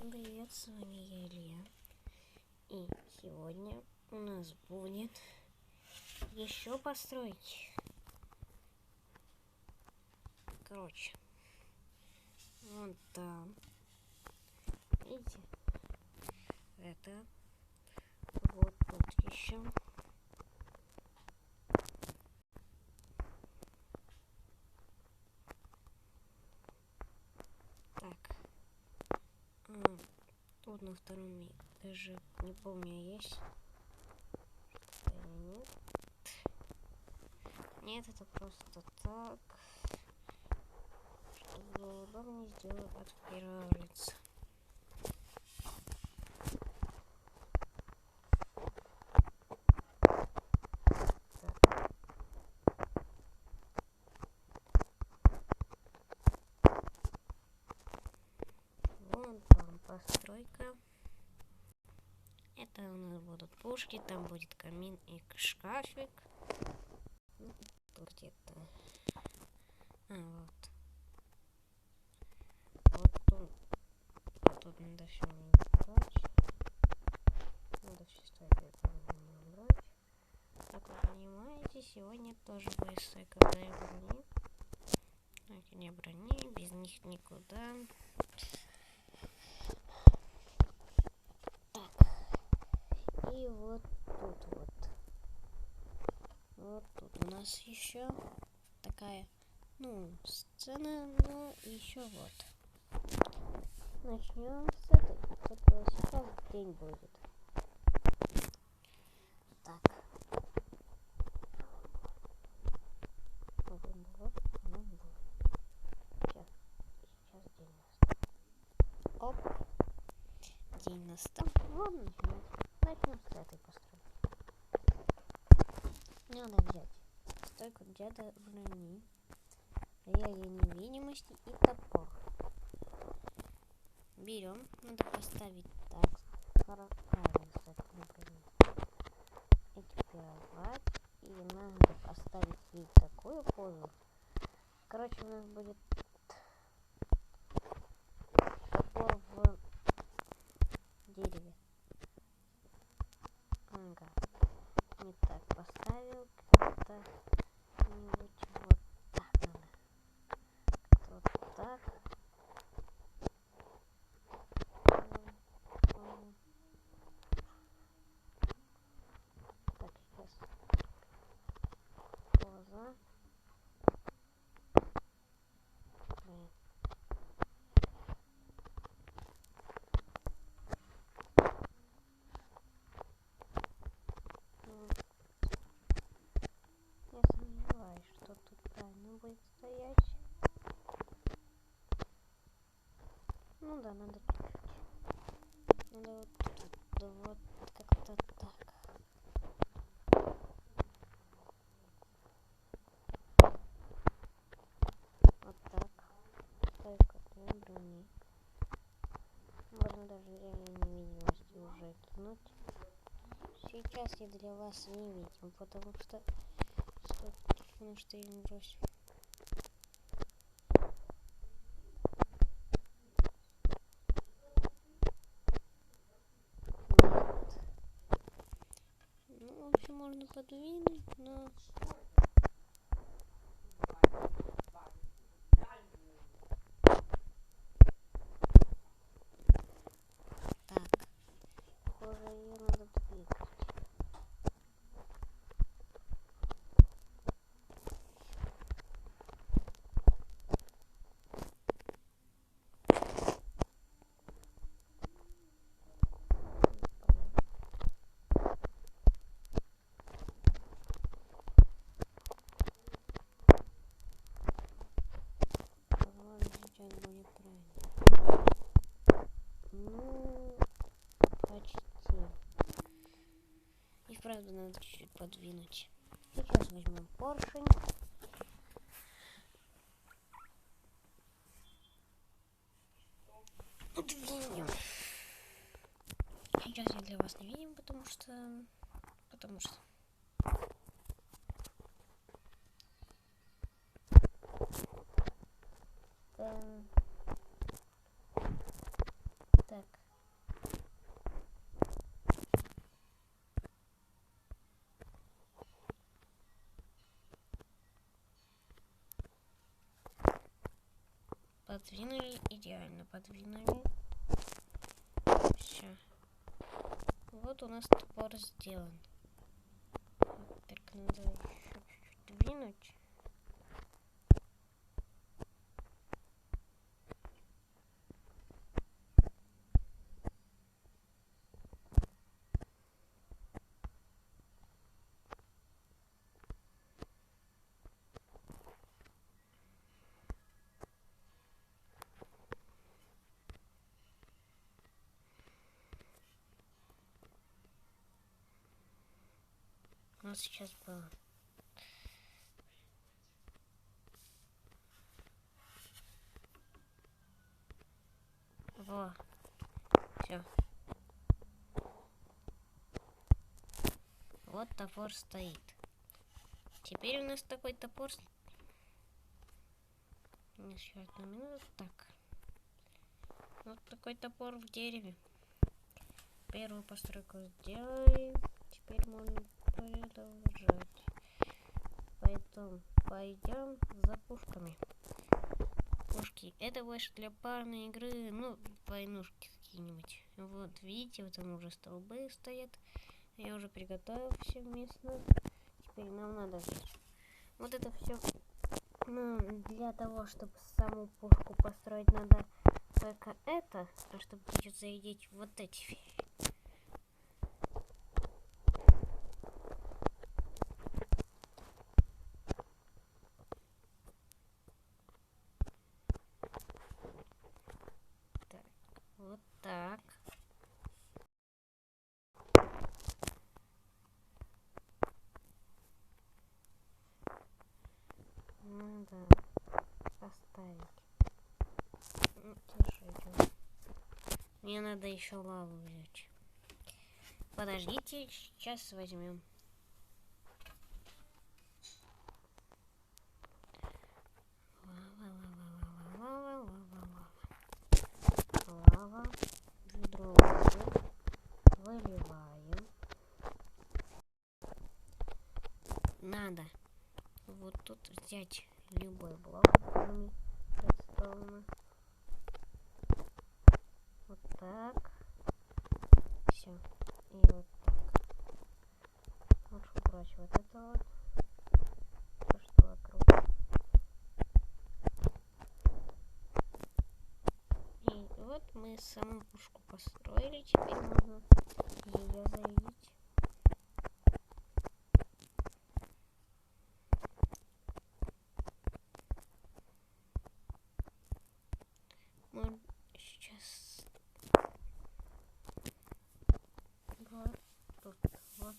Всем привет, с вами я, Илья. И сегодня у нас будет еще постройки. Короче, вон там, видите, это, вот тут еще. Так, тут на втором этаже, не помню, есть что-то или нет. Нет, это просто так, чтобы было удобнее сделать от первого лица. Вон там постройка. Это у нас будут пушки, там будет камин и шкафик. Ну, тут где-то. Вот. Тут надо все убрать. Надо все стойки убрать. Как вы понимаете, сегодня тоже будет стойка брони. Не брони, без них никуда. Так. И вот тут вот. Вот тут у нас еще такая, сцена, но еще вот. Начнем с этой. Только сейчас день будет. Так. Сейчас день настал. Оп. День настал. Ладно, начнем с этой постройки. Надо взять стойку деда брони, реле невидимости и топор. Берем, надо поставить так, правильно стойку брони. Экипировать, и надо поставить ей такую позу. Короче, у нас будет топор в дереве. Ага. Не так поставил, как-то нибудь вот так надо. Вот так. Так, сейчас поза. Я сомневаюсь, что тут правильно будет стоять. Ну да, надо чуть-чуть. Надо вот тут, вот как-то так. Вот так. Стойка для брони. Можно даже реально невидимости уже кинуть. Сейчас я для вас не видим, потому что я не бросил. Нет. Ну, в общем, можно подвинуть, но... Так. Похоже, ее надо двигать. Сейчас будет правильно. Ну, почти. И правда надо чуть-чуть подвинуть. Сейчас возьмем поршень. Подвинем. Сейчас я для вас не видим, потому что... Так. Подвинули, идеально подвинули. Все. Вот у нас топор сделан. Только надо еще чуть-чуть двинуть. У нас сейчас было. Во. Все. Вот топор стоит. Теперь у нас такой топор. Еще одну минуту. Так. Вот такой топор в дереве. Первую постройку сделали. Теперь можно продолжать. Поэтому пойдем за пушками. Пушки. Это больше для парной игры. Ну, войнушки какие-нибудь. Вот, видите, вот там уже столбы стоят. Я уже приготовил все вместе. Теперь нам надо взять. Вот это все. Ну, для того, чтобы саму пушку построить, надо только это. А чтобы еще зарядить вот эти. Так, вот так. Надо поставить. Держите. Мне надо еще лаву взять. Подождите, сейчас возьмем. Лава. Ведро выливаем. Надо вот тут взять любой блок, кроме редстоуна. Вот так. Все. И вот так. Лучше убрать вот это вот. То, что вокруг. И вот мы саму пушку построили. Теперь можно ее зарядить. Мы сейчас вот тут вот.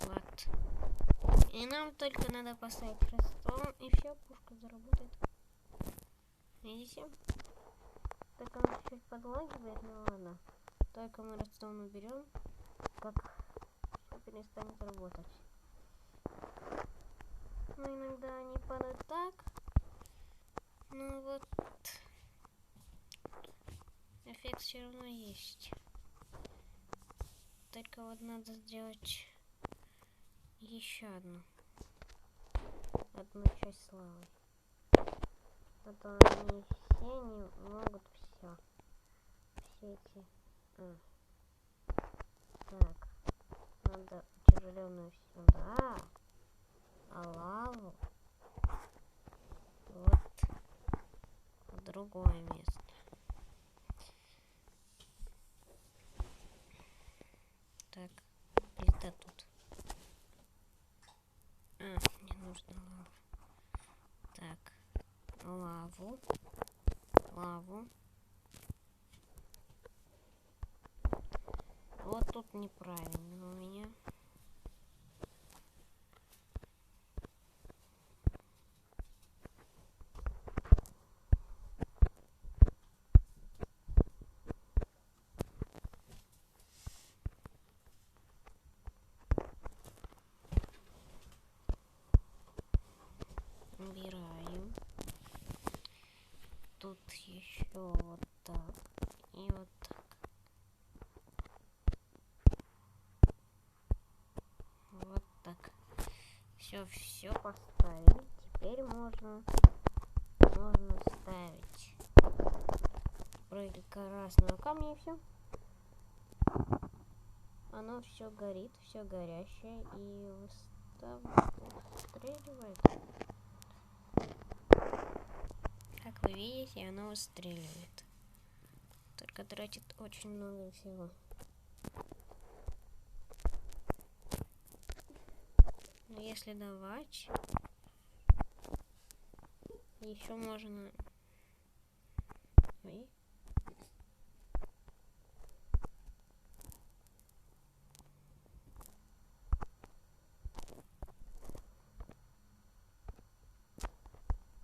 Вот. И нам только надо поставить редстоун, и все, пушка заработает. Видите? Только он чуть подлагивает, но ладно. Только мы редстоун уберем, как все перестанет работать. Но иногда они падают так. Ну вот. Эффект все равно есть. Только вот надо сделать еще одну часть славы. А то они все не могут все. Все эти. Так. Надо утяжеленную сюда. А лаву вот в другое место. Так, плита тут. Мне нужно лаву. Так, лаву. Вот тут неправильно у меня. Убираем. Тут еще вот так и вот так. все поставили. Теперь можно ставить прекрасного камня и все. Оно все горит, все горящее и выстреливает. Как вы видите, оно выстреливает. Только тратит очень много всего. Но если давать, еще можно... Ой.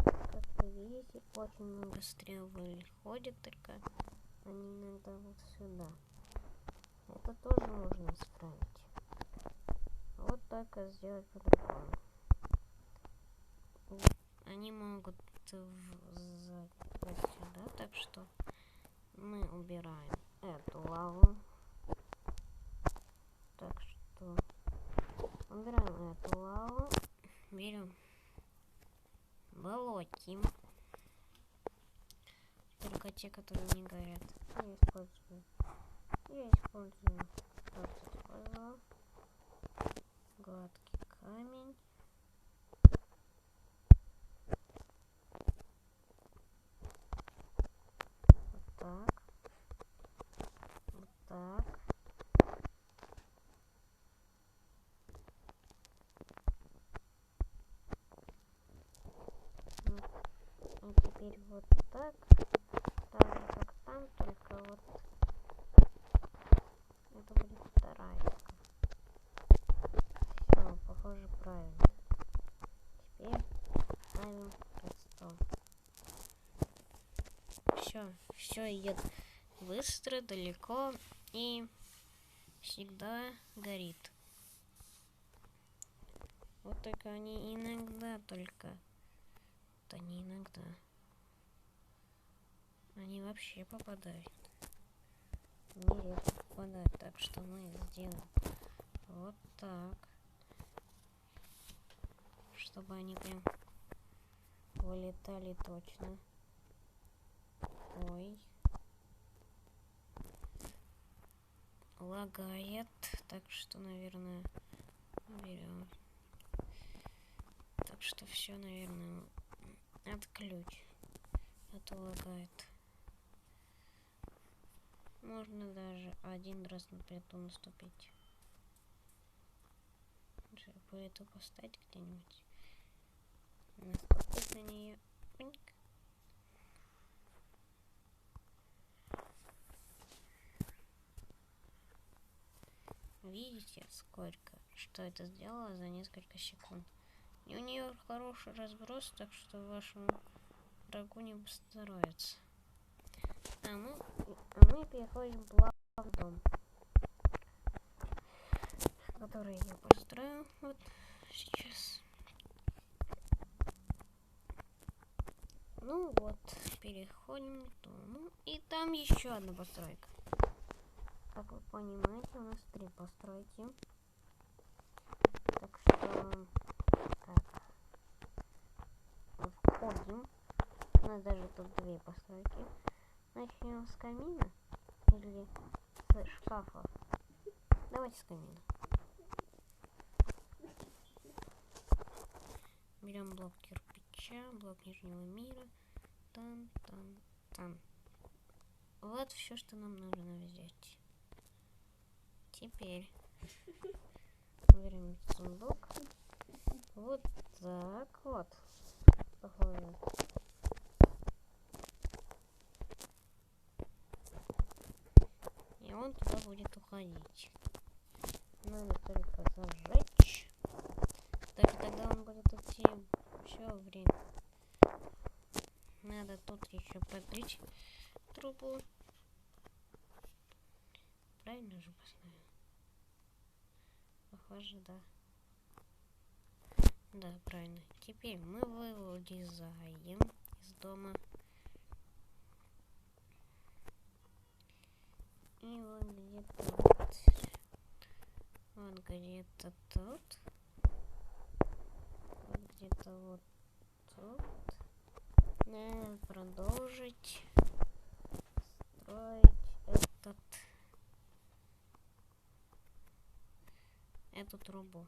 Как вы видите, очень много стрел выходит, только они иногда вот сюда. Это тоже можно исправить. Вот только сделать по-другому. Они могут сюда, так что мы убираем эту лаву. Так что убираем эту лаву, берем блоки, только те, которые не горят. Я использую гладкий камень. Вот так. Вот так. И теперь вот так. Так же, как там, только вот это будет вторая. Все, похоже, правильно. Теперь ставим redstone. Все идет быстро, далеко и всегда горит. Вот только они иногда да не иногда. Они вообще попадают. Нередко попадают, так что мы сделаем вот так. Чтобы они прям вылетали точно. Ой. Лагает. Так что, наверное, берем. Так что все, наверное, отключ. А то лагает. Можно даже один раз на плиту наступить. Чтобы это поставить где-нибудь. Наступить на нее. Видите, сколько, что это сделало за несколько секунд. И у нее хороший разброс, так что вашему врагу не постарается. А мы переходим плавно в дом, который я построил вот сейчас. Ну вот, переходим к дому. И там еще одна постройка. Как вы понимаете, у нас 3 постройки. Так что входим. У нас даже тут 2 постройки. Начнем с камина или с шкафа? Давайте с камина. Берем блок кирпича, блок нижнего мира. Там. Вот все, что нам нужно взять. Теперь берем сундук. Вот так вот. Похоже. И он туда будет уходить. Надо только зажечь. Только тогда он будет идти все время. Надо тут еще продлить трубу. Правильно же поставил? Похоже, да. Да, правильно. Теперь мы вылезаем из дома. И вот где-то тут. где-то вот тут. Надо продолжить строить эту трубу.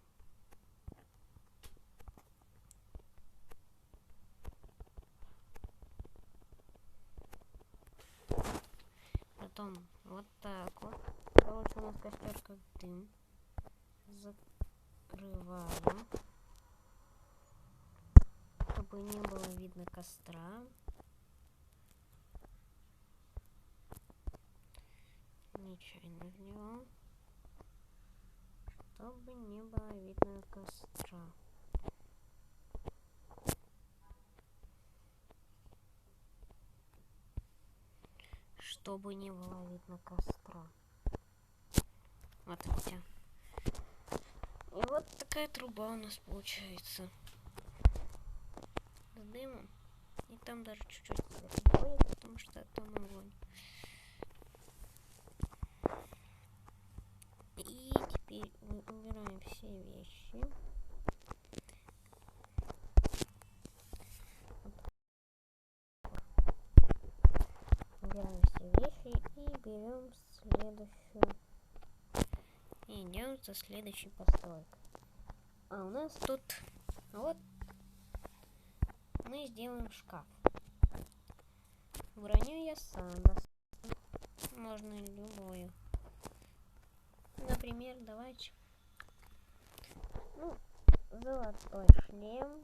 Потом вот так вот. Короче, у нас костер как дым. Закрываем, чтобы не было видно костра. Нечаянно в него, чтобы не было видно костра. Чтобы не было видно костра. Вот и все. И вот такая труба у нас получается. С дымом. И там даже чуть-чуть свет, потому что там огонь. И теперь мы убираем все вещи. Убираем все вещи и берем следующую. И идем за следующей постройкой. А у нас тут вот мы сделаем шкаф. Броню я сам достану. Можно любую. Например, давайте золотой шлем,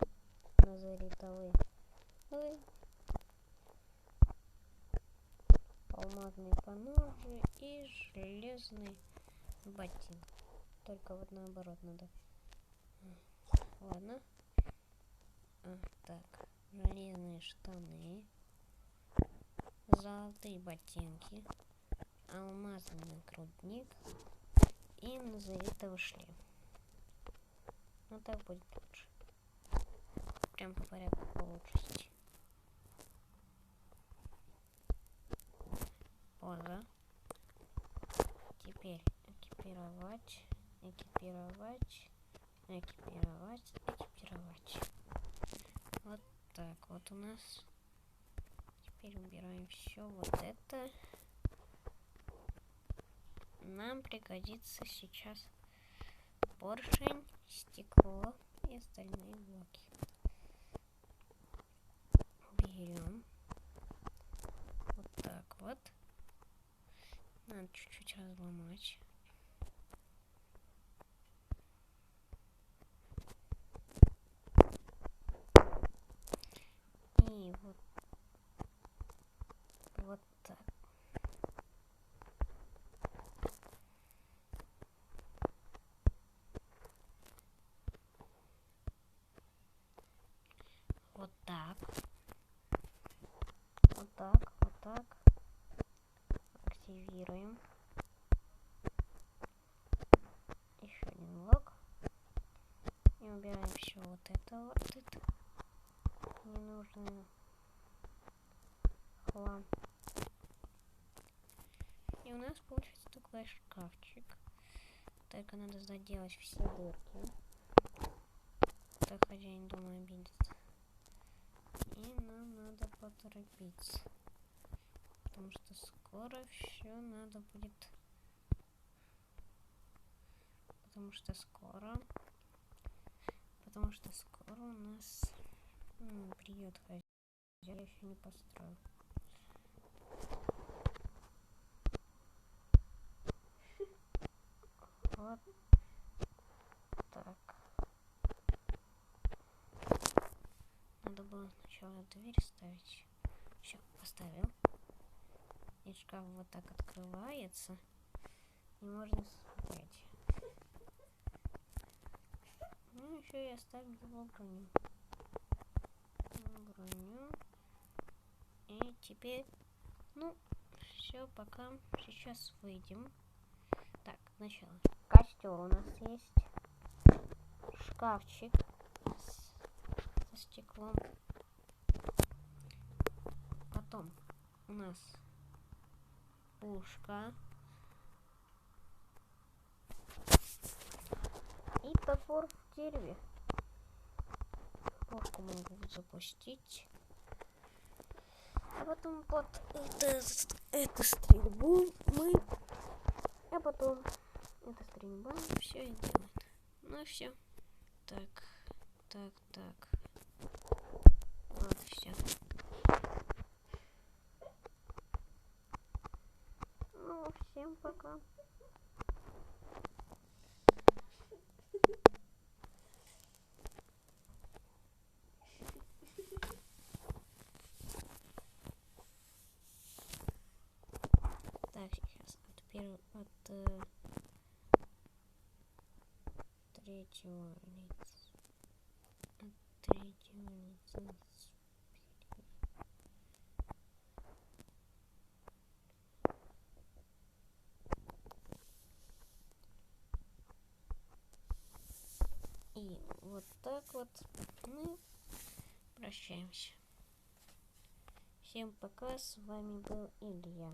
назаритовый, алмазный поножи и железный ботинок. Только вот наоборот надо. Ладно. Так, железные штаны, золотые ботинки, алмазный нагрудник и назаритовый шлем. Ну так будет лучше. Прям по порядку получится. Поза. Теперь экипировать, экипировать, экипировать, экипировать. Вот так вот у нас. Теперь убираем все вот это. Нам пригодится сейчас поршень, стекло и остальные блоки. Берем вот так вот. Надо чуть-чуть разломать. И вот так. Вот так. Вот так, вот так. Активируем. Еще один блок. И убираем все вот это. Ненужный хлам. И у нас получится такой шкафчик. Только надо заделать все дырки. Так хозяин дома обидится. И нам надо поторопиться. Потому что скоро все надо будет. Потому что скоро у нас придет хозяин. Я еще не построил. Вот так. Надо было сначала дверь ставить. Все, поставил. И шкаф вот так открывается. И можно смотреть. Ну, еще я оставлю его броню. И теперь, все, пока. Сейчас выйдем. Так, сначала. Костер у нас есть. Шкафчик со стеклом. Потом у нас пушка. И топор в дереве. стримовку могу запустить. А потом под эту стрельбу мы... А потом это стрельба, все и делает. Ну и все. Так. Вот и все. Ну, всем пока. Так, сейчас от третьего лица. И вот так вот мы прощаемся. Всем пока, с вами был Илья.